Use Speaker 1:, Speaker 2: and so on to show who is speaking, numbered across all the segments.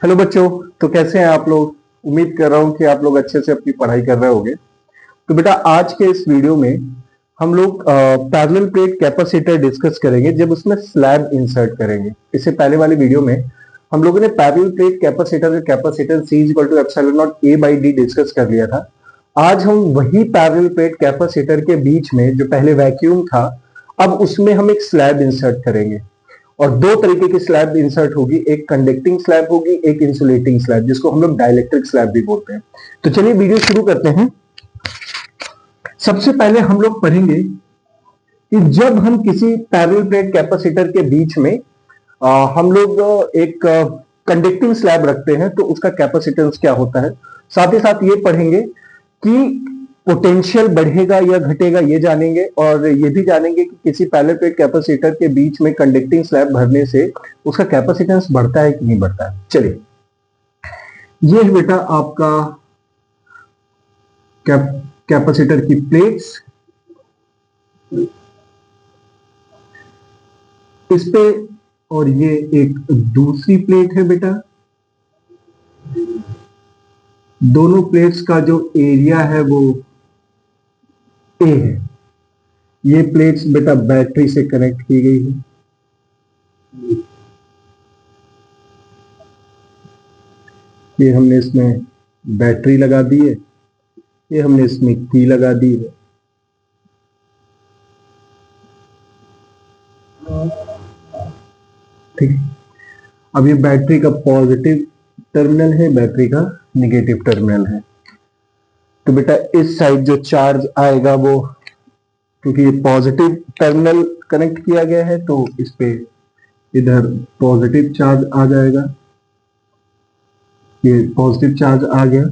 Speaker 1: Hello बच्चों। तो कैसे हैं आप लोग? उम्मीद कर रहा हूं कि आप लोग अच्छे से अपनी पढ़ाई कर रहे होंगे। तो बेटा आज के इस वीडियो में हम लोग पैरेलल प्लेट कैपेसिटर डिस्कस करेंगे जब उसमें स्लैब इंसर्ट करेंगे। इससे पहले वाले वीडियो में हम लोगों ने पैरेलल प्लेट कैपेसिटर का capacitance C = epsilon not A/D discuss कर लिया था। आज हम वही पैरेलल प्लेट कैपेसिटर के बीच में जो पहले वैक्यूम था, अब उसमें हम एक स्लैब इंसर्ट करेंगे। और दो तरीके की स्लैब इंसर्ट होगी, एक कंडक्टिंग स्लैब होगी, एक इंसुलेटिंग स्लैब, जिसको हम लोग डाइलेक्ट्रिक स्लैब भी बोलते हैं। तो चलिए वीडियो शुरू करते हैं। सबसे पहले हम लोग पढ़ेंगे कि जब हम किसी पैरेलल प्लेट कैपेसिटर के बीच में हम लोग एक कंडक्टिंग स्लैब रखते हैं तो उसका कैपेसिटेंस क्या होता है। साथ ही साथ ये पढ़ेंगे कि पोटेंशियल बढ़ेगा या घटेगा, ये जानेंगे। और ये भी जानेंगे कि किसी पैरेलल प्लेट कैपेसिटर के बीच में कंडक्टिंग स्लैब भरने से उसका कैपेसिटेंस बढ़ता है कि नहीं बढ़ता है। चलिए, ये है बेटा आपका कैपेसिटर की प्लेट्स। इस पे और ये एक दूसरी प्लेट है बेटा। दोनों प्लेट्स का जो एरिया है वो ए है। ये प्लेट्स बेटा बैटरी से कनेक्ट की गई है। ये हमने इसमें बैटरी लगा दी है, ये हमने इसमें की लगा दी है। ठीक है। अब ये बैटरी का पॉजिटिव टर्मिनल है, बैटरी का नेगेटिव टर्मिनल है। तो बेटा इस साइड जो चार्ज आएगा वो, क्योंकि ये पॉजिटिव टर्मिनल कनेक्ट किया गया है तो इस पे इधर पॉजिटिव चार्ज आ जाएगा। ये पॉजिटिव चार्ज आ गया।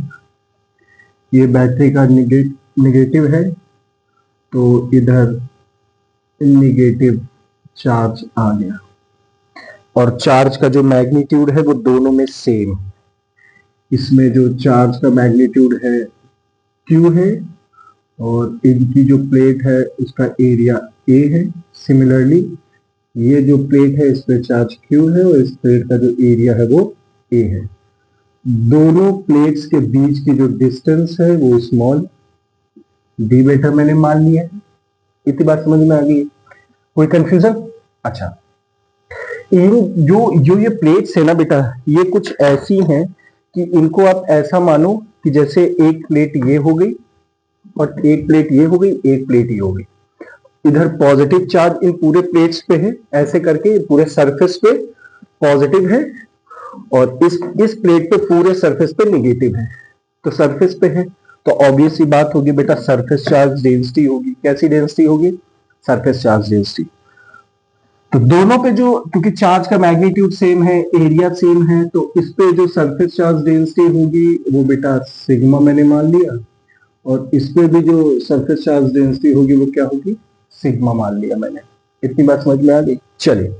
Speaker 1: ये बैटरी का नेगेटिव है तो इधर नेगेटिव चार्ज आ गया। और चार्ज का जो मैग्नीट्यूड है वो दोनों में सेम। इसमें जो चार्ज का मैग्नीट्यूड है Q है और इनकी जो प्लेट है उसका एरिया A है। सिमिलरली ये जो प्लेट है इस पे चार्ज Q है और इस प्लेट का जो एरिया है वो A है। दोनों प्लेट्स के बीच की जो डिस्टेंस है वो स्मॉल d बेटा मैंने मान लिया है। इतनी बात समझ में आ गई? कोई कंफ्यूजन? अच्छा, इन जो ये प्लेट्स है ना बेटा, ये कुछ ऐसी हैं कि इनको आप ऐसा मानो कि जैसे एक प्लेट ये हो गई और एक प्लेट ये हो गई, एक प्लेट ये हो गई। इधर पॉजिटिव चार्ज इन पूरे प्लेट्स पे है, ऐसे करके पूरे सरफेस पे पॉजिटिव है और इस प्लेट पे पूरे सरफेस पे नेगेटिव है। तो सरफेस पे है तो ऑब्वियस सी बात होगी बेटा, सरफेस चार्ज डेंसिटी होगी। कैसी डेंसिटी होगी? Surface charge density. तो दोनों पे जो, क्योंकि चार्ज का मैग्नीट्यूड सेम है, एरिया सेम है, तो इस पे जो सरफेस चार्ज डेंसिटी होगी वो बेटा सिग्मा मैंने मान लिया। और इस पे भी जो सरफेस चार्ज डेंसिटी होगी वो क्या होगी? सिग्मा मान लिया मैंने। इतनी बात समझ में आ गई? चलिए,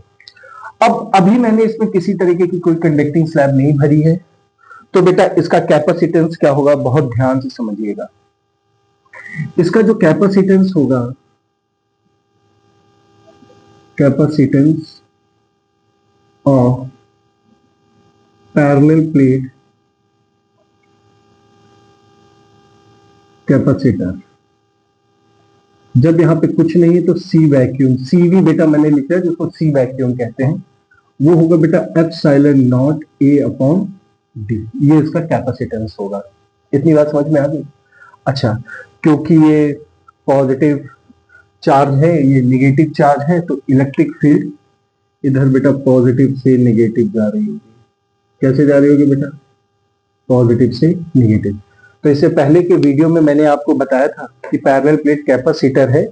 Speaker 1: अब अभी मैंने इसमें किसी तरीके की कोई कंडक्टिंग स्लैब नहीं भरी है, तो बेटा इसका कैपेसिटेंस क्या होगा, बहुत ध्यान से समझिएगा। इसका जो कैपेसिटेंस होगा, capacitance of parallel plate capacitor, जब यहां पे कुछ नहीं है तो C वैक्यूम, CV बेटा मैंने लिखा है जिसको C वैक्यूम कहते हैं, वो होगा बेटा एप्सिलॉन नॉट A/D। ये इसका कैपेसिटेंस होगा। इतनी बात समझ में आ गई? अच्छा, क्योंकि ये पॉजिटिव चार्ज है, ये नेगेटिव चार्ज है, तो इलेक्ट्रिक फील्ड इधर बेटा पॉजिटिव से नेगेटिव जा रही होगी। कैसे जा रही होगी बेटा? पॉजिटिव से नेगेटिव। तो इससे पहले के वीडियो में मैंने आपको बताया था कि पैरेलल प्लेट कैपेसिटर है,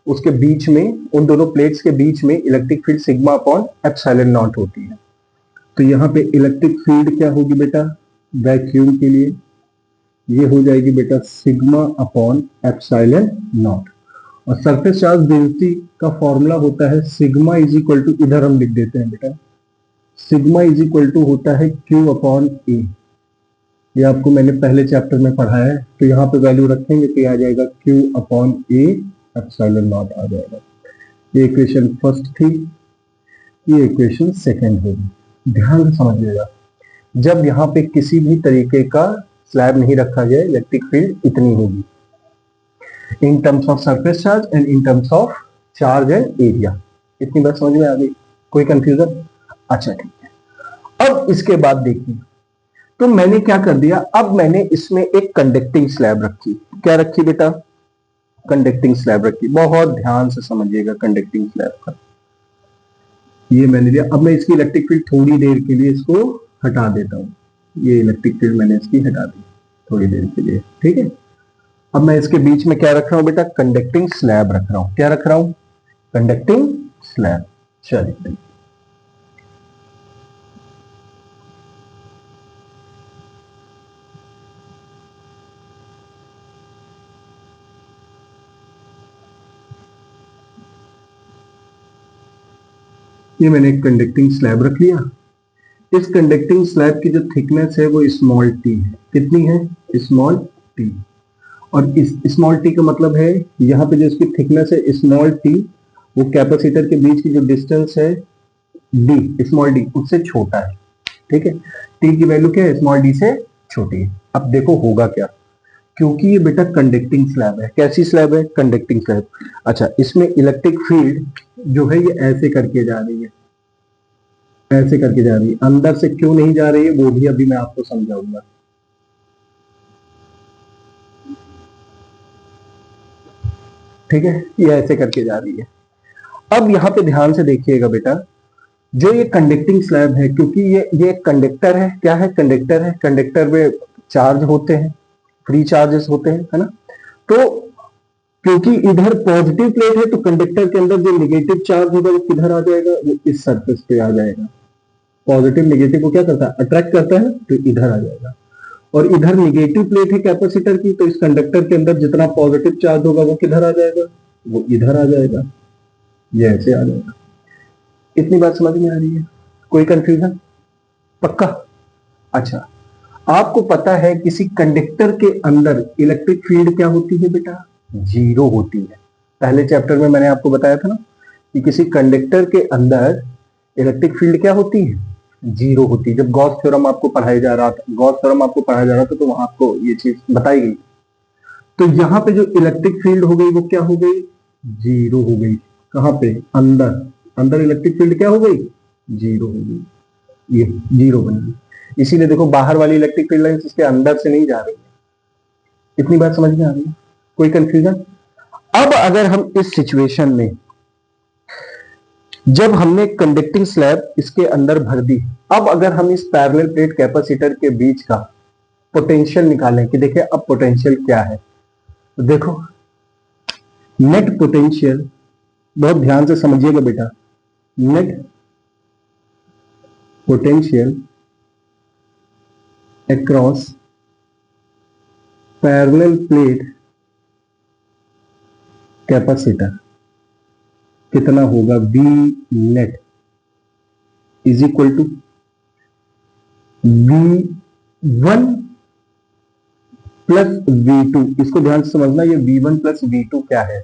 Speaker 1: उसके बीच में, उन दोनों प्लेट्स के बीच में electric field sigma upon epsilon not होती है। तो यहाँ पे इलेक्ट्रिक फील्ड क्या होगी बेटा वैक्यूम के लिए? ये हो जाएगी बेटा सिग्मा अपॉन एप्सिलॉन नॉट। और सरफेस चार्ज डेंसिटी का फॉर्मूला होता है सिग्मा इज इक्वल टू, इधर हम लिख देते हैं बेटा, सिग्मा इज इक्वल टू होता है Q अपॉन A। ये आपको मैंने पहले चैप्टर में पढ़ाया है, तो यहाँ पे वैल्यू रखेंगे तो ये आ जाएगा Q upon A epsilon naught आ जाएगा। ये इक्वेशन फर्स्ट थी, ये इक्वेशन सेकंड होगी। ध्यान से समझिएगा। जब यहां पे किसी भी तरीके का स्लैब नहीं रखा जाए, इलेक्ट्रिक फील्ड इतनी होगी in terms of surface charge and in terms of charge and area. इतनी बात समझ में आ गई? कोई कंफ्यूजन? अच्छा ठीक है। अब इसके बाद देखिए, तो मैंने क्या कर दिया, अब मैंने इसमें एक कंडक्टिंग स्लैब रखी। क्या रखी बेटा? कंडक्टिंग स्लैब रखी। बहुत ध्यान से समझिएगा कंडक्टिंग स्लैब का। ये मैंने लिया। अब मैं इसकी इलेक्ट्रिक फील्ड थोड़ी देर के लिए इसको हटा देता हूं। ये इलेक्ट्रिक फील्ड मैंने इसकी हटा दी थोड़ी देर के लिए, ठीक है। अब मैं इसके बीच में क्या रख रहा हूं बेटा? कंडक्टिंग स्लैब रख रहा हूं। क्या रख रहा हूं? Conducting slab. चलिए, ये मैंने एक कंडक्टिंग स्लैब रख लिया। इस कंडक्टिंग स्लैब की जो थिकनेस है वो स्मॉल टी है। कितनी है? Small T. और इस स्मॉल टी का मतलब है यहाँ पे जो इसकी थिकनेस है स्मॉल टी, वो कैपेसिटर के बीच की जो डिस्टेंस है डी, स्मॉल डी, उससे छोटा है। ठीक है, टी की वैल्यू क्या है? स्मॉल डी से छोटी है। अब देखो होगा क्या, क्योंकि ये बेटा कंडक्टिंग स्लैब है। कैसी स्लैब है? Conducting slab. अच्छा, इसमें इलेक्ट्रिक फील्ड जो है ये ऐसे करके जा रही है, ऐसे करके जा रही है। अंदर से क्यों नहीं जा रही है वो भी अभी मैं आपको समझाऊंगा। ठीक है, ये ऐसे करके जा रही है। अब यहां पे ध्यान से देखिएगा बेटा, जो ये कंडक्टिंग स्लैब है, क्योंकि ये कंडक्टर है। क्या है? कंडक्टर है। कंडक्टर में चार्ज होते हैं, फ्री चार्जेस होते हैं, है ना। तो क्योंकि इधर पॉजिटिव प्लेट है तो कंडक्टर के अंदर जो नेगेटिव चार्ज होगा वो किधर आ जाएगा? वो इस सरफेस पे आ जाएगा। पॉजिटिव नेगेटिव को क्या करता है? अट्रैक्ट करता है, तो इधर आ जाएगा। और इधर नेगेटिव प्लेट है कैपेसिटर की, तो इस कंडक्टर के अंदर जितना पॉजिटिव चार्ज होगा वो किधर आ जाएगा? वो इधर आ जाएगा। ये ऐसे आ जाएगा। इतनी बात समझ में आ रही है? कोई कंफ्यूजन? पक्का? अच्छा, आपको पता है किसी कंडक्टर के अंदर इलेक्ट्रिक फील्ड क्या होती है बेटा? जीरो होती है। पहले चैप्टर में मैंने आपको बताया था ना कि किसी कंडक्टर के अंदर इलेक्ट्रिक फील्ड क्या होती है? जीरो होती है। जब गॉस थ्योरम आपको पढ़ाया जा रहा था, गॉस थ्योरम आपको पढ़ाया जा रहा था, तो वहां आपको ये चीज बताई गई। तो यहां पे जो इलेक्ट्रिक फील्ड हो गई वो क्या हो गई? जीरो हो गई। कहां पे? अंदर। अंदर इलेक्ट्रिक फील्ड क्या हो गई? जीरो हो गई। ये जीरो बन गई। इसीलिए देखो बाहर वाली इलेक्ट्रिक फील्ड लाइंस इसके अंदर से नहीं जा रही है। इतनी बात समझ में आ रही है? कोई कंफ्यूजन? अब अगर हम इस सिचुएशन में, जब हमने कंडक्टिंग स्लैब इसके अंदर भर दी, अब अगर हम इस पैरेलल प्लेट कैपेसिटर के बीच का पोटेंशियल निकालें कि देखिए अब पोटेंशियल क्या है, तो देखो नेट पोटेंशियल, बहुत ध्यान से समझिएगा बेटा, net potential across parallel plate capacitor कितना होगा? V net is equal to V1 plus V2। इसको ध्यान से समझना, ये V1 प्लस V2 क्या है?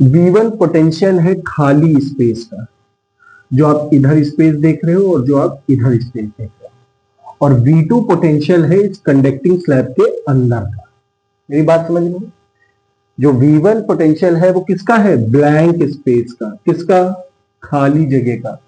Speaker 1: V1 पोटेंशियल है खाली स्पेस का, जो आप इधर स्पेस देख रहे हो और जो आप इधर स्पेस देख रहे हो, और V2 पोटेंशियल है इस कंडक्टिंग स्लैब के अंदर का। मेरी बात समझ में? जो V1 पोटेंशियल है वो किसका है? ब्लैंक स्पेस का। किसका? खाली जगह का।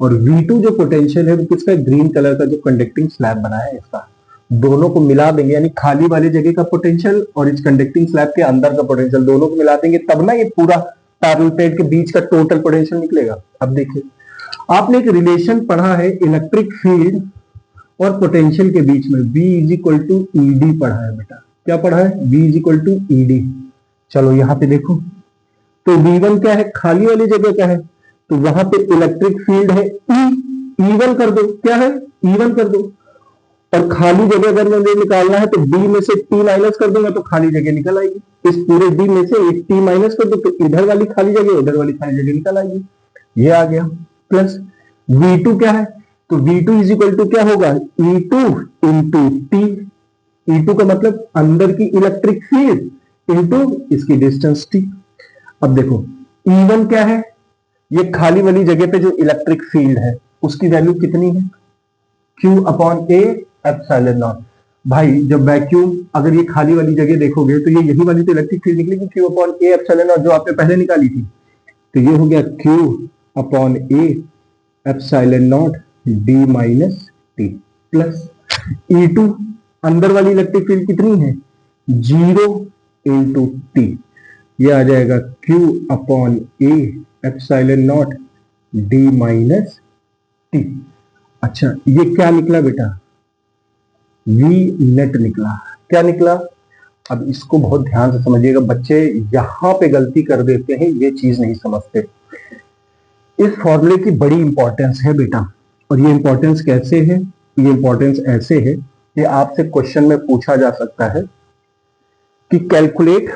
Speaker 1: और V2 जो पोटेंशियल है वो किसका? ग्रीन कलर का जो कंडक्टिंग स्लैब बना है इसका। दोनों को मिला देंगे, यानी खाली वाली जगह का पोटेंशियल और इस कंडक्टिंग स्लैब के अंदर का पोटेंशियल, दोनों को मिला देंगे, तब ना ये पूरा पैरेलल प्लेट के बीच का टोटल पोटेंशियल निकलेगा। अब देखिए, आपने एक रिलेशन पढ़ा है इलेक्ट्रिक फील्ड और पोटेंशियल के बीच में, V is equal to Ed पढ़ा है बेटा। क्या पढ़ा है? V is equal to Ed. चलो यहां पे देखो, तो V1 क्या है? खाली वाली जगह क्या है? तो वहां पे इलेक्ट्रिक फील्ड है E1 कर दो। क्या है? E1 कर दो। और खाली जगह अगर मुझे निकालना है तो D में से T माइनस कर दूंगा तो खाली जगह निकल आएगी। इस पूरे D में से एक T माइनस कर दो तो इधर वाली खाली जगह, इधर वाली खाली जगह निकल आएगी। ये आ गया। प्लस V2 क्या है? तो V2 इज इक्वल टू क्या होगा? E2 into T। E2 का मतलब अंदर की इलेक्ट्रिक फील्ड इंटू इसकी डिस्टेंस T। अब देखो E1 क्या है? ये खाली वाली जगह पे जो इलेक्ट्रिक फील्ड है उसकी वैल्यू कितनी है? Q upon A epsilon not. भाई जब वैक्यूम, अगर ये खाली वाली जगह देखोगे तो ये यही वाली तो इलेक्ट्रिक फील्ड निकलेगी, Q upon A epsilon not, जो आपने पहले निकाली थी। तो ये हो गया Q upon A epsilon not D minus T plus E2, अंदर वाली इलेक्ट्रिक फील्ड कितनी है, 0 इंटू टी, ये आ जाएगा Q upon A epsilon not D minus T. अच्छा ये क्या निकला बेटा, V नेट निकला। क्या निकला, अब इसको बहुत ध्यान से समझिएगा, बच्चे यहां पे गलती कर देते हैं, ये चीज नहीं समझते। इस फॉर्मूले की बड़ी इंपॉर्टेंस है बेटा, और ये इंपॉर्टेंस कैसे है, ये इंपॉर्टेंस ऐसे है कि आपसे क्वेश्चन में पूछा जा सकता है कि calculate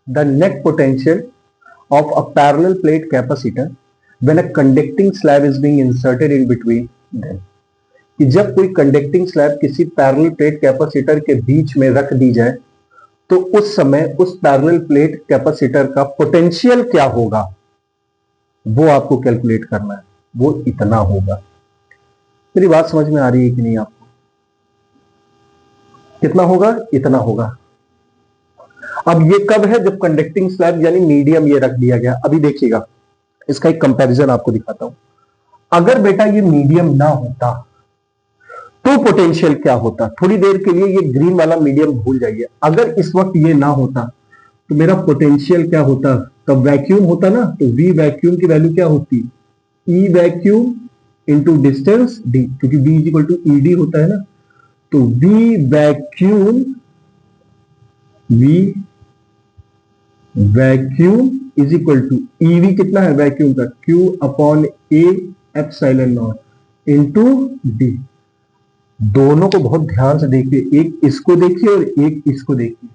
Speaker 1: the net potential of a parallel plate capacitor when a conducting slab is being inserted in between them. कि जब कोई कंडक्टिंग स्लैब किसी पैरेलल प्लेट कैपेसिटर के बीच में रख दी जाए तो उस समय उस पैरेलल प्लेट कैपेसिटर का पोटेंशियल क्या होगा, वो आपको कैलकुलेट करना है, वो इतना होगा। मेरी बात समझ में आ रही है कि नहीं आपको, कितना होगा, इतना होगा। अब ये कब है, जब कंडक्टिंग स्लैब यानी मीडियम ये रख दिया गया। अभी देखिएगा इसका एक कंपैरिजन आपको दिखाता हूं। अगर बेटा ये मीडियम ना होता तो पोटेंशियल क्या होता, थोड़ी देर के लिए ये ग्रीन वाला मीडियम भूल जाइए। अगर इस वक्त ये ना होता तो मेरा पोटेंशियल क्या होता, तब वैक्यूम होता ना, तो वी वैक्यूम की वैल्यू क्या होती, E vacuum into distance D, क्योंकि V is equal to E D होता है ना। तो V vacuum is equal to EV कितना है वैक्यूम का, Q upon A epsilon naught into D. दोनों को बहुत ध्यान से देखिए, एक इसको देखिए और एक इसको देखिए।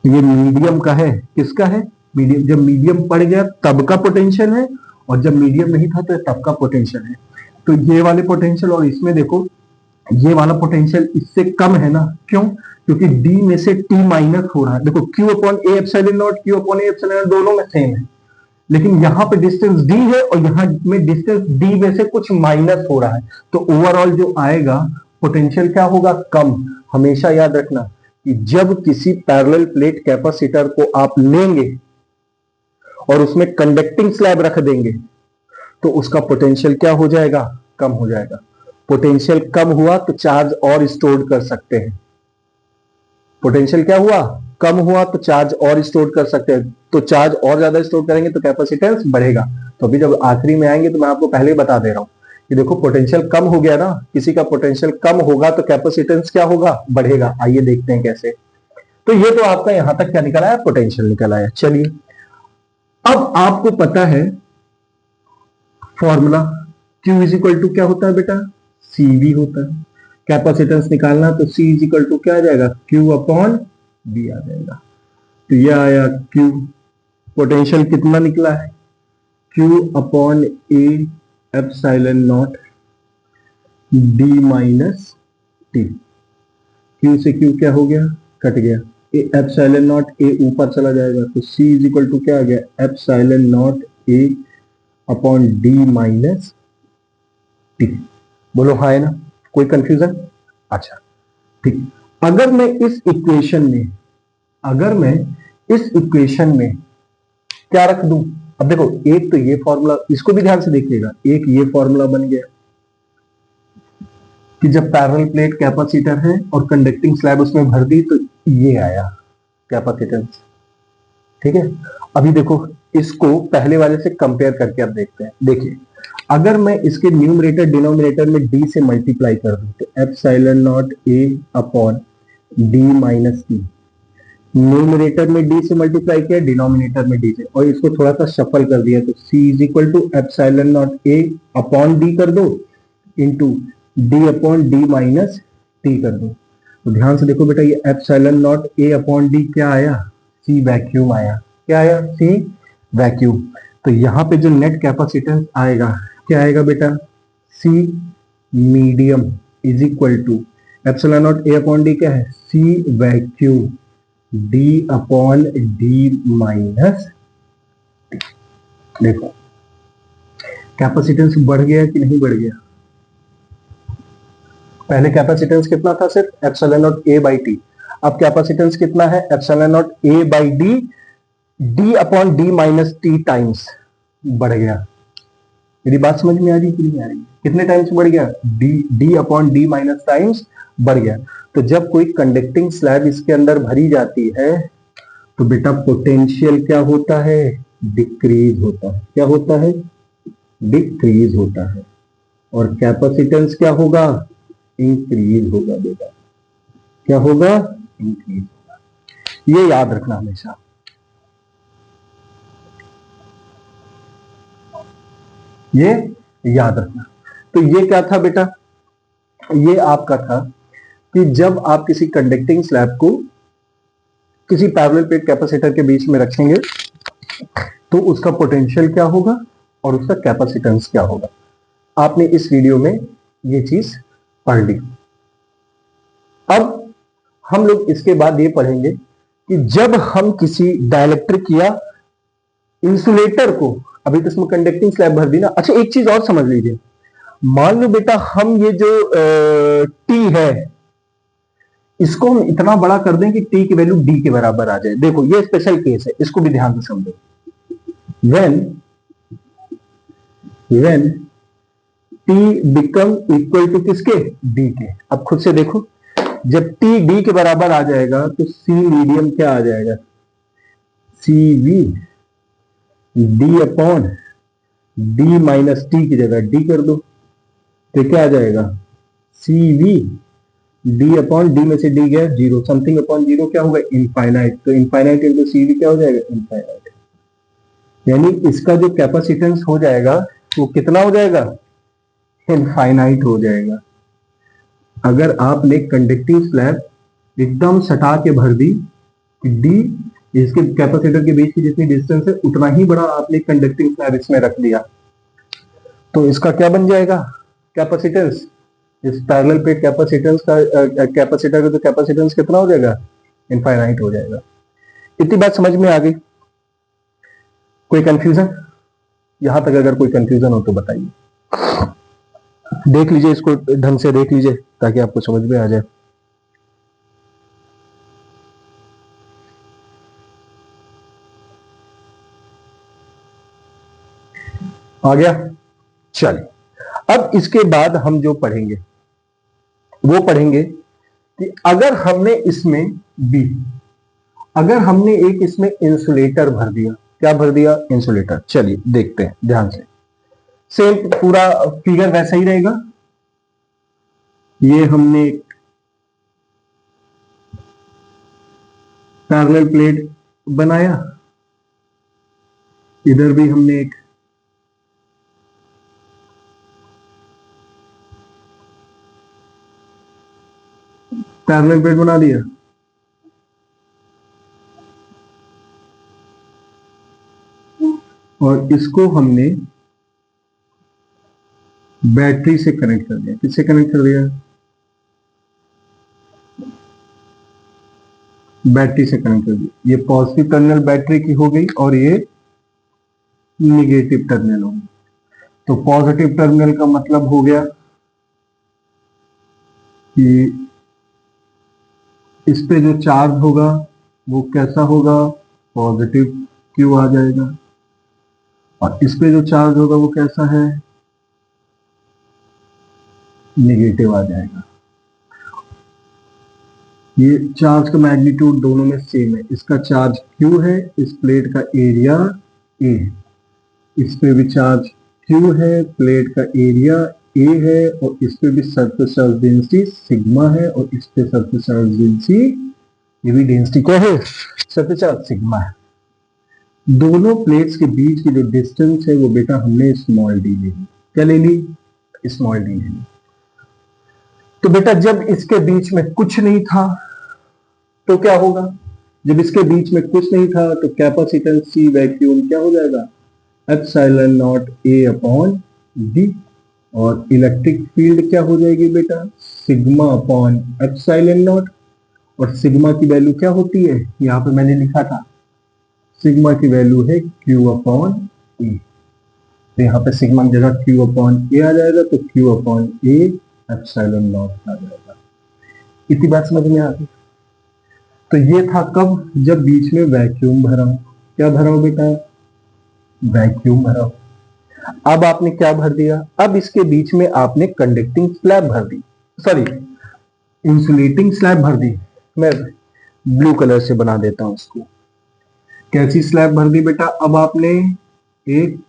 Speaker 1: ये मीडियम का है, किसका है, मीडियम। जब मीडियम पड़ गया तब का पोटेंशियल है, और जब मीडियम नहीं था तो तब का पोटेंशियल है। तो ये वाले पोटेंशियल और इसमें देखो, ये वाला पोटेंशियल इससे कम है ना, क्यों, क्योंकि डी में से टी माइनस हो रहा है। देखो Q upon A epsilon not, Q upon A epsilon not दोनों में सेम है, लेकिन यहां पे डिस्टेंस डी है और यहां में डिस्टेंस डी में से कुछ माइनस हो रहा है। तो ओवरऑल जो आएगा पोटेंशियल क्या होगा, कम। हमेशा याद रखना कि जब किसी पैरेलल प्लेट कैपेसिटर को आप लेंगे और उसमें कंडक्टिंग स्लैब रख देंगे तो उसका पोटेंशियल क्या हो जाएगा, कम हो जाएगा। पोटेंशियल कम हुआ तो चार्ज और स्टोर कर सकते हैं, पोटेंशियल क्या हुआ, कम हुआ तो चार्ज और स्टोर कर सकते हैं। तो चार्ज और ज्यादा स्टोर करेंगे तो कैपेसिटेंस बढ़ेगा। तो अभी जब आखिरी में आएंगे तो मैं आपको पहले ही बता दे रहा हूं कि देखो पोटेंशियल कम हो गया ना, किसी का पोटेंशियल कम होगा तो कैपेसिटेंस क्या होगा, बढ़ेगा। आइए देखते हैं कैसे। तो ये तो आपका यहां तक क्या निकल आया, पोटेंशियल निकल आया। चलिए अब आपको पता है formula, Q is equal to क्या होता है बेटा, CV होता है। कैपेसिटेंस निकालना तो C इज इक्वल टू क्या आ जाएगा, Q अपॉन B आ जाएगा। तो ये आया Q, पोटेंशियल कितना निकला है, Q upon A epsilon not D minus T. Q से Q क्या हो गया, कट गया, ए एप्सिलॉन नॉट ए ऊपर चला जाएगा, तो C इज इक्वल टू क्या आ गया, epsilon naught A upon D minus T. बोलो हाँ है ना, कोई कंफ्यूजन। अच्छा ठीक, अगर मैं इस इक्वेशन में क्या रख दूं, अब देखो एक तो ये फॉर्मूला, इसको भी ध्यान से देखिएगा, एक ये फॉर्मूला बन गया कि जब पैरेलल प्लेट कैपेसिटर है और कंडक्टिंग स्लैब उसमें भर दी तो ये आया कैपेसिटेंस। ठीक है, अभी देखो इसको पहले वाले से कंपेयर करके अब देखते हैं। देखिए अगर मैं इसके न्यूमरेटर डिनोमिनेटर में डी से मल्टीप्लाई कर दूं तो epsilon naught A upon D minus T, numerator में डी से मल्टीप्लाई किया, डिनोमिनेटर में डी से, और इसको थोड़ा सा शफल कर दिया तो C is equal to epsilon naught A upon D कर दो into D upon D minus T कर दो। तो ध्यान से देखो बेटा, ये epsilon naught A upon D क्या आया, सी वैक्यूम आया। क्या आया, सी वैक्यूम। तो यहां पे जो नेट कैपेसिटेंस आएगा क्या आएगा बेटा, C medium is equal to epsilon naught A upon D क्या है, C vacuum D upon D minus. देखो कैपेसिटेंस बढ़ गया कि नहीं बढ़ गया, पहले कैपेसिटेंस कितना था, सिर्फ epsilon naught A by T. अब कैपेसिटेंस कितना है, epsilon naught A by D, D upon D minus T times बढ़ गया। मेरी बात समझ में आ रही है कि नहीं आ रही? कितने टाइम्स बढ़ गया, D D upon D minus times बढ़ गया। तो जब कोई कंडक्टिंग स्लैब इसके अंदर भरी जाती है तो बेटा पोटेंशियल क्या होता है, डिक्रीज होता है। क्या होता है, डिक्रीज होता है। और कैपेसिटेंस क्या होगा, इंक्रीज होगा बेटा। क्या होगा, इंक्रीज होगा। ये याद रखना हमेशा। ये याद रखना। तो ये क्या था बेटा, ये आपका था कि जब आप किसी कंडक्टिंग स्लैब को किसी पैरेलल प्लेट कैपेसिटर के बीच में रखेंगे तो उसका पोटेंशियल क्या होगा और उसका कैपेसिटेंस क्या होगा। आपने इस वीडियो में ये चीज पढ़ ली। अब हम लोग इसके बाद ये पढ़ेंगे कि जब हम किसी डाइलेक्ट्रिक या इंसुलेटर को, अभी तो इसमें कंडक्टिंग स्लैब भर दी ना। अच्छा एक चीज और समझ लीजिए, मान लो बेटा हम ये जो टी है इसको हम इतना बड़ा कर दें कि टी की वैल्यू डी के बराबर आ जाए। देखो ये स्पेशल केस है, इसको भी ध्यान से समझो। When T become equal to किसके, डी के। अब खुद से देखो, जब टी डी के बराबर आ जाएगा तो सी मीडियम क्या आ जाएगा, C V D upon D minus T की जगह डी कर दो तो क्या आ जाएगा, C V D upon D में से डी गया जीरो, समथिंग अपॉन जीरो क्या होगा, इनफाइनाइट। तो इनफाइनाइट इंटू सी वी क्या हो जाएगा, इनफाइनाइट। यानी इसका जो कैपेसिटेंस हो जाएगा वो कितना हो जाएगा, इनफाइनाइट हो जाएगा। अगर आपने कंडक्टिंग स्लैब एकदम सटा के भर दी, डी इसके कैपेसिटर के बीच की जितनी डिस्टेंस है उतना ही बड़ा आपने कंडक्टिंग स्लैब इसमें रख दिया, तो इसका क्या बन जाएगा, कैपेसिटेंस। इस पैरेलल प्लेट कैपेसिटेंस का कैपेसिटर का जो कैपेसिटेंस कितना हो जाएगा, इनफाइनाइट हो जाएगा। इतनी बात समझ में आ गई? कोई कंफ्यूजन? यहां तक अगर कोई कंफ्यूजन हो तो बताइए। देख लीजिए, इसको ढंग से देख लीजिए ताकि आपको समझ में आ जाए। आ गया? चलिए अब इसके बाद हम जो पढ़ेंगे वो पढ़ेंगे कि अगर हमने इसमें बी, अगर हमने एक इसमें इंसुलेटर भर दिया, क्या भर दिया, इंसुलेटर। चलिए देखते हैं ध्यान से। सेम पूरा फिगर वैसा ही रहेगा। ये हमने पैरेलल प्लेट बनाया, इधर भी हमने एक पैरेलल प्लेट बना दिया, और इसको हमने बैटरी से कनेक्ट कर दिया। किससे कनेक्ट कर दिया, बैटरी से कनेक्ट कर दिया। ये पॉजिटिव टर्मिनल बैटरी की हो गई और ये निगेटिव टर्मिनल हो गई। तो पॉजिटिव टर्मिनल का मतलब हो गया कि इस पे जो चार्ज होगा वो कैसा होगा, पॉजिटिव क्यू आ जाएगा, और इस पे जो चार्ज होगा वो कैसा है, नेगेटिव आ जाएगा। ये चार्ज का मैग्नीट्यूड दोनों में सेम है। इसका चार्ज Q है, इस प्लेट का एरिया A है। इस पे भी चार्ज Q है, प्लेट का एरिया A है, और इस पे भी सरफेस चार्ज डेंसिटी सिग्मा है, और इस पे सरफेस चार्ज डेंसिटी, ये भी डेंसिटी क्या है, सरफेस चार्ज सिग्मा है। दोनों प्लेट्स के बीच की जो डिस्टेंस है वो बेटा हमने स्मॉल डी ले ली। क्या ले ली, स्मॉल डी ले ली। तो बेटा जब इसके बीच में कुछ नहीं था तो क्या होगा, जब इसके बीच में कुछ नहीं था तो कैपेसिटेंस सी वैक्यूम क्या हो जाएगा, epsilon naught A upon D, और इलेक्ट्रिक फील्ड क्या हो जाएगी बेटा, सिग्मा अपॉन एप्सिलॉन नॉट। और सिग्मा की वैल्यू क्या होती है, यहां पे मैंने लिखा था, सिग्मा की वैल्यू है Q अपॉन ए। तो यहाँ पे सिग्मा की जगह Q अपॉन ए आ जाएगा, तो Q upon A epsilon naught आ जाएगा। इतनी बात समझ में आ गई। तो ये था कब, जब बीच में वैक्यूम भरा हो। क्या भरा हो बेटा, वैक्यूम भरा हो। अब आपने क्या भर दिया, अब इसके बीच में आपने कंडक्टिंग स्लैब भर दी, सॉरी इंसुलेटिंग स्लैब भर दी। मैं ब्लू कलर से बना देता हूं इसको। कैसी स्लैब भर दी बेटा, अब आपने एक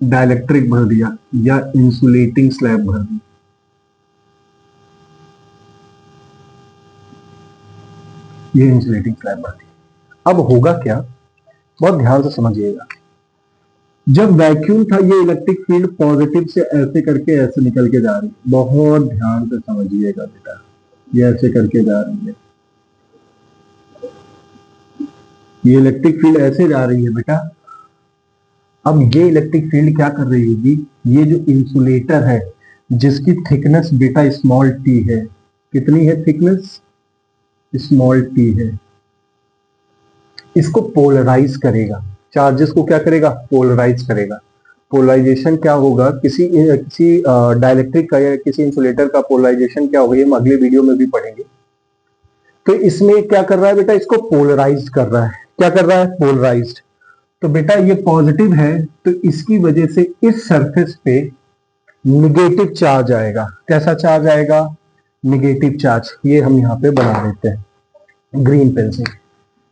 Speaker 1: डाइलेक्ट्रिक भर दिया या इंसुलेटिंग स्लैब भर दी। ये इंसुलेटिंग स्लैब भर दी। अब होगा क्या, बहुत ध्यान से समझिएगा। जब वैक्यूम था, ये इलेक्ट्रिक फील्ड पॉजिटिव से ऐसे करके ऐसे निकल के जा रही है। बहुत ध्यान से समझिएगा बेटा, ये ऐसे करके जा रही है। ये इलेक्ट्रिक फील्ड ऐसे जा रही है बेटा। अब ये इलेक्ट्रिक फील्ड क्या कर रही होगी, ये जो इंसुलेटर है जिसकी थिकनेस बेटा स्मॉल टी है, कितनी है थिकनेस, स्मॉल टी है, इसको पोलराइज करेगा। चार्जेस को क्या करेगा, पोलराइज करेगा। पोलराइजेशन क्या होगा, किसी किसी डाइलेक्ट्रिक का या किसी इंसुलेटर का पोलराइजेशन क्या होगा, ये हम अगले वीडियो में भी पढ़ेंगे। तो इसमें क्या कर रहा है बेटा, इसको पोलराइज कर रहा है। क्या कर रहा है, पोलराइज्ड। तो बेटा ये पॉजिटिव है, तो इसकी वजह से इस सरफेस पे निगेटिव चार्ज आएगा। कैसा चार्ज आएगा, निगेटिव चार्ज। ये हम यहाँ पे बना देते हैं ग्रीन पेन से।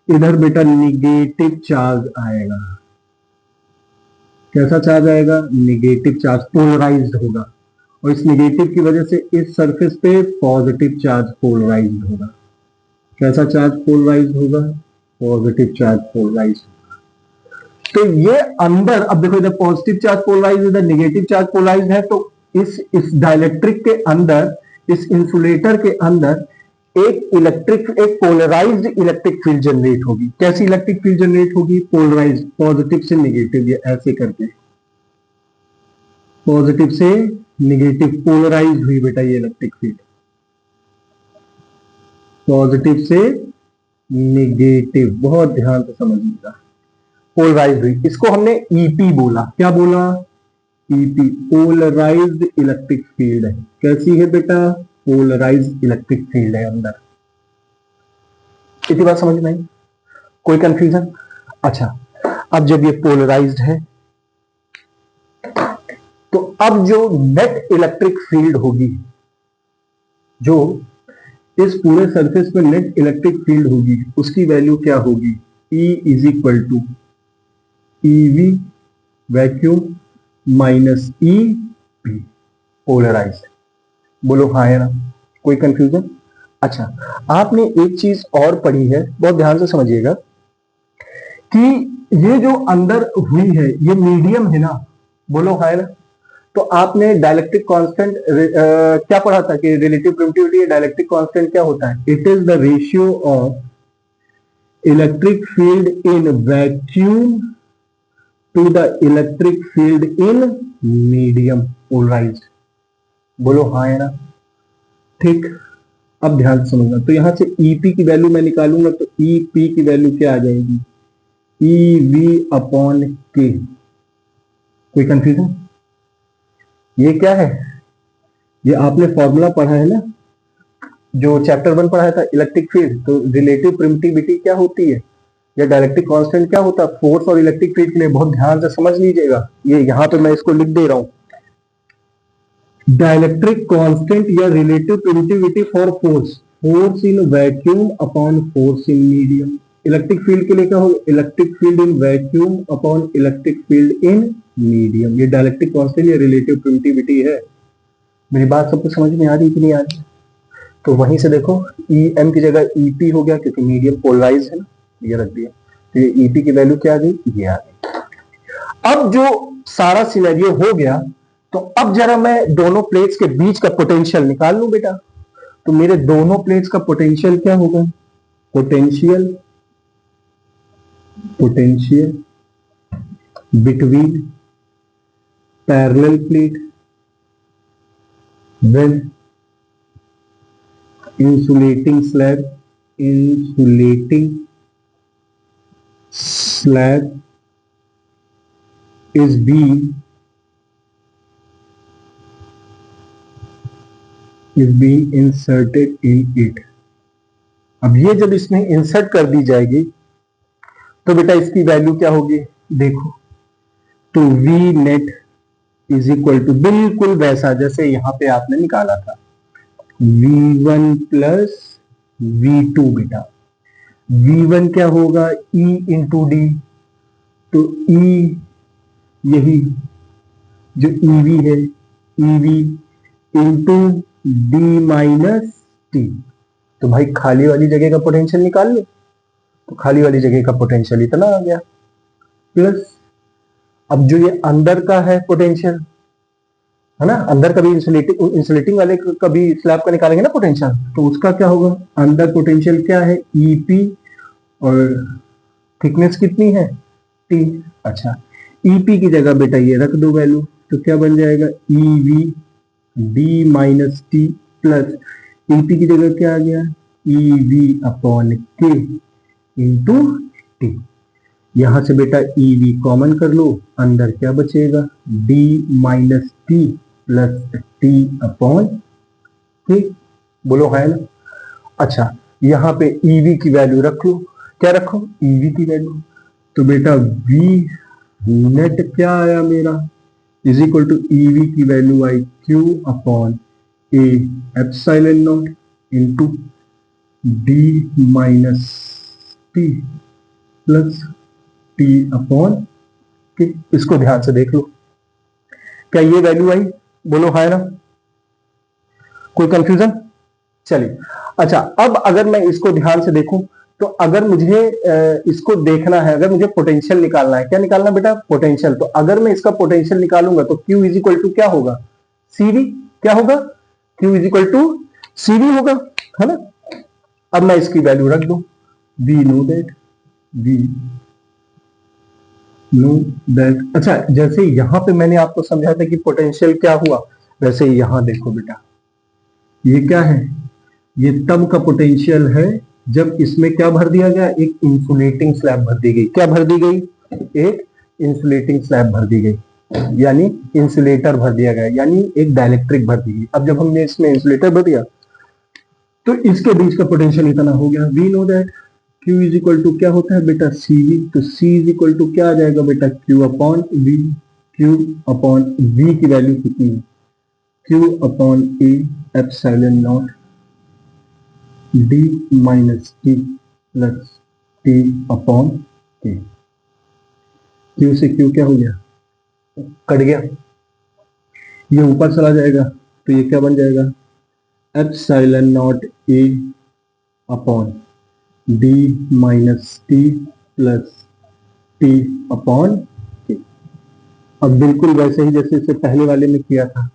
Speaker 1: इधर बेटा निगेटिव चार्ज आएगा। कैसा चार्ज आएगा, निगेटिव चार्ज, पोलराइज्ड होगा। और इस निगेटिव की वजह से इस सरफेस पे पॉजिटिव चार्ज पोलराइज्ड होगा। कैसा चार्ज पोलराइज्ड होगा, पॉजिटिव चार्ज पोलराइज्ड। तो ये अंदर, अब देखो इधर पॉजिटिव चार्ज पोलराइज, इधर नेगेटिव चार्ज पोलराइज है। तो इस डाइलेक्ट्रिक के अंदर, इस इंसुलेटर के अंदर एक पोलराइज्ड इलेक्ट्रिक फील्ड जनरेट होगी। कैसी इलेक्ट्रिक फील्ड जनरेट होगी, पोलराइज्ड, पॉजिटिव से नेगेटिव, ये ऐसे करके पॉजिटिव से नेगेटिव पोलराइज हुई बेटा ये इलेक्ट्रिक फील्ड, पॉजिटिव से नेगेटिव। बहुत ध्यान से समझिएगा, पोलराइज हुई। इसको हमने ईपी बोला। क्या बोला, ईपी, पोलराइज्ड इलेक्ट्रिक फील्ड है। कैसी है बेटा, पोलराइज्ड इलेक्ट्रिक फील्ड है अंदर। इतनी बात समझ में आई, कोई कंफ्यूजन। अच्छा, अब जब ये पोलराइज्ड है तो अब जो नेट इलेक्ट्रिक फील्ड होगी, जो इस पूरे सरफेस पे नेट इलेक्ट्रिक फील्ड होगी, उसकी वैल्यू क्या होगी, E is equal to EV vacuum minus E P, polarised. बोलो हाँ है ना, कोई कंफ्यूजन। अच्छा, आपने एक चीज और पढ़ी है, बहुत ध्यान से समझिएगा कि ये जो अंदर हुई है ये मीडियम है ना, बोलो हाँ है ना। तो आपने डाइलेक्ट्रिक कांस्टेंट क्या पढ़ा था कि रिलेटिव परमिटिविटी डाइलेक्ट्रिक कांस्टेंट क्या होता है, it is the ratio of electric field in vacuum to the electric field in medium polarised. बोलो हाँ है ना, ठीक। अब ध्यान से समझना, तो यहां से ईपी की वैल्यू मैं निकालूंगा तो ईपी की वैल्यू क्या आ जाएगी, ई वी अपॉन के। कोई कंफ्यूजन, ये क्या है, ये आपने फॉर्मूला पढ़ा है ना, जो चैप्टर 1 पढ़ाया था इलेक्ट्रिक फील्ड। तो रिलेटिव परमिटिविटी क्या होती है, या डायरेक्ट्रिक कांस्टेंट क्या होता है, फोर्स और इलेक्ट्रिक फील्ड के लिए। बहुत ध्यान से समझ लीजिएगा, ये यहां पे मैं इसको लिख दे रहा हूं, डाइलेक्ट्रिक कांस्टेंट या relative permittivity for force, force in vacuum upon force in medium. Electric field के लिए क्या होगा, electric field in vacuum upon electric field in medium. ये डाइलेक्ट्रिक कांस्टेंट या रिलेटिव परमिटिविटी है। मेरी बात सबको समझ में आ रही कि नहीं आ रही, तो वहीं से देखो ई एम की जगह ईपी हो गया, क्योंकि मीडियम पोलराइज है ना, ये रख दिया। तो ये ईपी की वैल्यू क्या आ गई, ये आ गई। अब जो सारा सिनेरियो हो गया, तो अब जरा मैं दोनों प्लेट्स के बीच का पोटेंशियल निकाल लूं बेटा। तो मेरे दोनों प्लेट्स का पोटेंशियल क्या होगा, potential, potential between parallel plate with insulating slab, insulating slab is being is being inserted in it. अब ये जब इसमें इंसर्ट कर दी जाएगी तो बेटा इसकी वैल्यू क्या होगी, देखो, तो V net is equal to बिल्कुल वैसा जैसे यहां पे आपने निकाला था, V1 प्लस V2 बेटा। V1 क्या होगा, E इंटू डी, तो E यही जो EV है, EV into D minus T. तो भाई खाली वाली जगह का पोटेंशियल निकाल लो, तो खाली वाली जगह का पोटेंशियल इतना आ गया, प्लस अब जो ये अंदर का है पोटेंशियल है ना, अंदर कभी इंसुलेटिंग वाले कभी स्लैब का निकालेंगे ना पोटेंशियल, तो उसका क्या होगा, अंदर पोटेंशियल क्या है, ईपी, और थिकनेस कितनी है, टी। अच्छा, ईपी की जगह बेटा ये रख दो वैल्यू, तो क्या बन जाएगा, EV D minus T, plus EP की जगह क्या आ गया, ईवी अपॉन के इंटू टी। यहां से बेटा ईवी कॉमन कर लो, अंदर क्या बचेगा, D minus T plus T upon के, बोलो है ना। अच्छा, यहां पे ईवी की वैल्यू रख लो, क्या रखो, ईवी की वैल्यू, तो बेटा वी नेट क्या आया मेरा, इज इक्वल टू ईवी की value I Q upon A epsilon naught into D minus T plus T upon के। इसको ध्यान से देख लो, क्या ये वैल्यू आई, बोलो है ना, कोई कंफ्यूजन, चलिए। अच्छा, अब अगर मैं इसको ध्यान से देखूं, तो अगर मुझे इसको देखना है, अगर मुझे पोटेंशियल निकालना है, क्या निकालना बेटा, पोटेंशियल, तो अगर मैं इसका पोटेंशियल निकालूंगा तो Q इज इक्वल टू क्या होगा, CV, क्या होगा, Q is equal to CV होगा, है ना। अब मैं इसकी वैल्यू रख दूं, वी नो दैट। अच्छा, जैसे यहां पे मैंने आपको समझाया था कि पोटेंशियल क्या हुआ, वैसे यहां देखो बेटा, ये क्या है, ये तब का पोटेंशियल है जब इसमें क्या भर दिया गया, एक इंसुलेटिंग स्लैब भर दी गई, क्या भर दी गई, एक इंसुलेटिंग स्लैब भर दी गई, यानी इंसुलेटर भर दिया गया, यानी एक डाइलेक्ट्रिक भर दी गई। अब जब हमने इसमें इंसुलेटर भर दिया तो इसके बीच का पोटेंशियल इतना हो गया, we know that Q is equal to क्या होता है बेटा, CV, तो C इज इक्वल टू क्या आ जाएगा बेटा, Q upon V, Q upon V की वैल्यू कितनी है, Q upon A epsilon not D minus T plus T upon K। Q से Q क्या हो गया, कट गया, ये ऊपर चला जाएगा, तो ये क्या बन जाएगा, epsilon not A upon D minus T plus T upon K। अब बिल्कुल वैसे ही जैसे इससे पहले वाले में किया था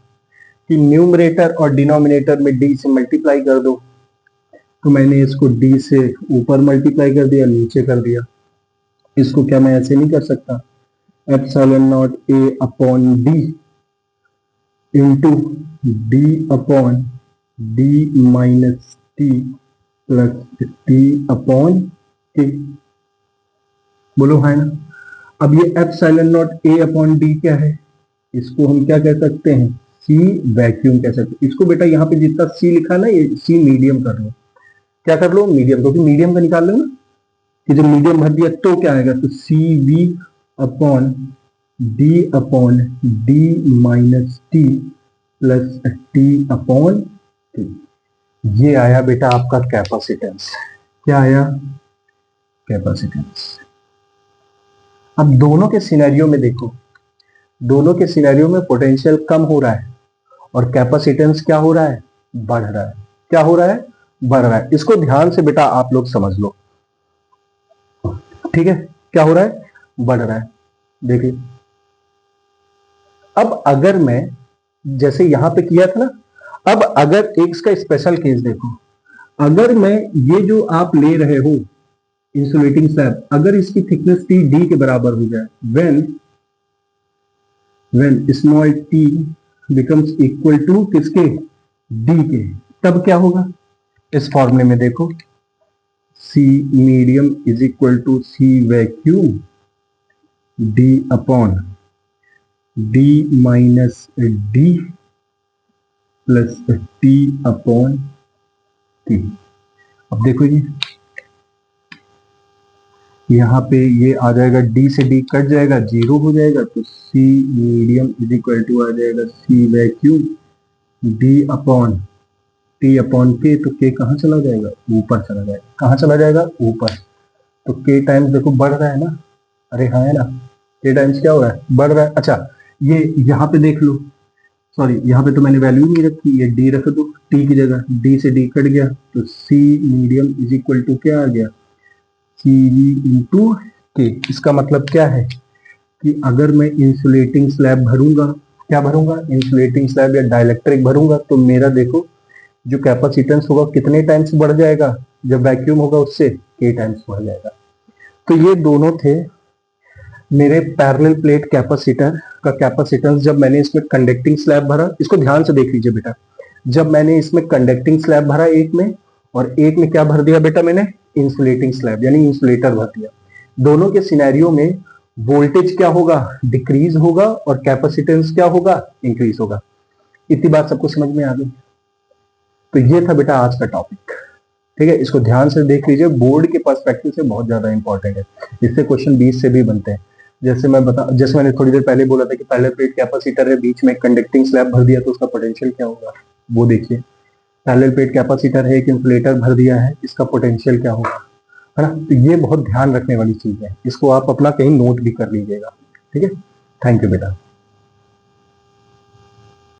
Speaker 1: कि न्यूमरेटर और डिनोमिनेटर में D से मल्टीप्लाई कर दो, तो मैंने इसको D से ऊपर मल्टीप्लाई कर दिया, नीचे कर दिया। इसको क्या मैं ऐसे नहीं कर सकता, epsilon not A upon D into D upon D minus T plus T upon K, बोलो है ना। अब ये epsilon not A upon D क्या है, इसको हम क्या कह सकते हैं, C वैक्यूम कह सकते हैं। इसको बेटा यहाँ पे जितना C लिखा ना, ये C मीडियम कर लो, क्या कर लो, मीडियम, क्योंकि मीडियम का निकाल लो ना, कि जब मीडियम भर दिया तो क्या आएगा, तो CV upon D upon D minus T plus T upon T। ये आया बेटा आपका कैपेसिटेंस, क्या आया, कैपेसिटेंस। अब दोनों के सिनेरियो में देखो, दोनों के सिनेरियो में पोटेंशियल कम हो रहा है और कैपेसिटेंस क्या हो रहा है, बढ़ रहा है, क्या हो रहा है, बढ़ रहा है। इसको ध्यान से बेटा आप लोग समझ लो, ठीक है, क्या हो रहा है, बढ़ रहा है। देखिए, अब अगर मैं जैसे यहां पे किया था ना, अब अगर एक इसका स्पेशल केस देखो, अगर मैं ये जो आप ले रहे हो इंसुलेटिंग स्लैब, अगर इसकी थिकनेस T D के बराबर हो जाए, when small t becomes equal to किसके, D के, तब क्या होगा, इस फॉर्मूले में देखो, C medium is equal to C vacuum D upon D minus D plus T upon T. अब देखो ये यहाँ पे ये आ जाएगा, डी से डी कट जाएगा, जीरो हो जाएगा, तो C medium is equal to आ जाएगा C vacuum D upon T upon K. तो के कहाँ चला जाएगा, ऊपर चला जाएगा। कहाँ चला जाएगा, ऊपर। तो के टाइम्स देखो बढ़ रहा है ना, अरे हाँ है ना, के टाइम्स क्या हो रहा है, बढ़ रहा है। अच्छा ये यहाँ पे देख लो, सॉरी यहाँ पे तो मैंने वैल्यू नहीं रखी, ये डी रख दो टी की जगह, डी से डी कट गया, तो C medium is equal to क्या आ गया, सी वी इंटू के। इसका मतलब क्या है कि अगर मैं इंसुलेटिंग स्लैब भरूंगा, क्या भरूंगा, इंसुलेटिंग स्लैब या डाइलेक्ट्रिक भरूंगा, तो मेरा देखो जो कैपेसिटेंस होगा कितने टाइम्स बढ़ जाएगा, जब वैक्यूम होगा उससे के टाइम्स बढ़ जाएगा। तो ये दोनों थे मेरे पैरेलल प्लेट कैपेसिटर का कैपेसिटेंस जब मैंने इसमें कंडक्टिंग स्लैब भरा। इसको ध्यान से देख लीजिए बेटा, जब मैंने इसमें कंडक्टिंग स्लैब भरा एक में, और एक में क्या भर दिया बेटा मैंने, इंसुलेटिंग स्लैब यानी इंसुलेटर भर दिया। दोनों के सिनेरियो में वोल्टेज क्या होगा, डिक्रीज होगा, और कैपेसिटेंस क्या होगा, इंक्रीज होगा। इतनी बात सबको समझ में आ गई। तो ये था बेटा आज का टॉपिक, ठीक है। इसको ध्यान से देख लीजिए, बोर्ड के पर्सपेक्टिव से बहुत ज्यादा इंपॉर्टेंट है। इससे क्वेश्चन 20 से भी बनते हैं। जैसे मैंने थोड़ी देर पहले बोला था कि पहले प्लेट कैपेसिटर है, बीच में कंडक्टिंग स्लैब भर दिया, तो उसका पोटेंशियल क्या होगा वो देखिए। पैरेलल प्लेट कैपेसिटर है, एक इंसुलेटर भर दिया है, इसका पोटेंशियल क्या होगा, है ना। तो ये बहुत ध्यान रखने वाली चीज है, इसको आप अपना कहीं नोट भी कर लीजिएगा, ठीक है। थैंक यू बेटा।